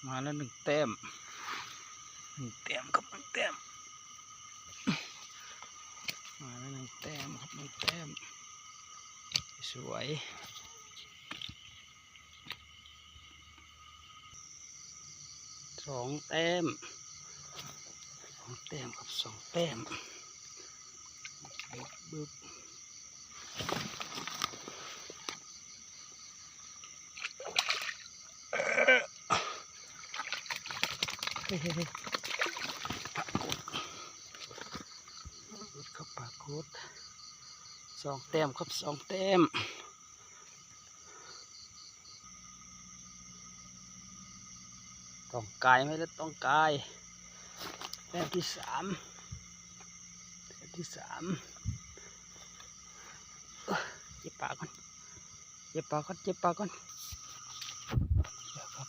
มาแล้วหนึ่งแต้มครับหนึ่งแต้มมาแล้วหนึ่งแต้มครับหนึ่งแต้มสวยสองแต้มครับสองแต้มบึบเฮ้ปากกดครับปากกดสองแต้มครับสองแต้มต้องกายไม่ได้ต้องกายแต้มที่สามเจ็บปากก่อนเดี๋ยวครับ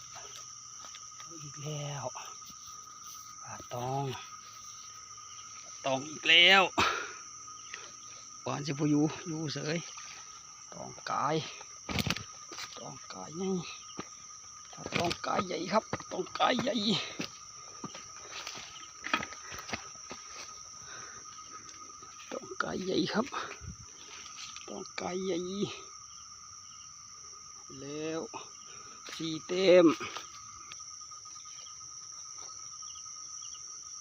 อีกแล้วปลาตองอีกแล้วปานสิพอยู่เสยตองกายนี่ตองกายใหญ่ครับตองกายใหญ่ครับตองกายใหญ่แล้วสี่เต็ม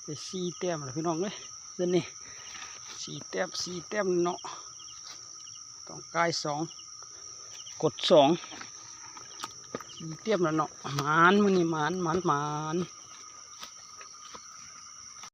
ไปสี่แต้มเลยพี่น้องเลยเดี๋ยวนี้สี่แต้มเนาะต้องกายสองกดสองสี่แต้มแล้วเนาะหมานมือนี่หมาน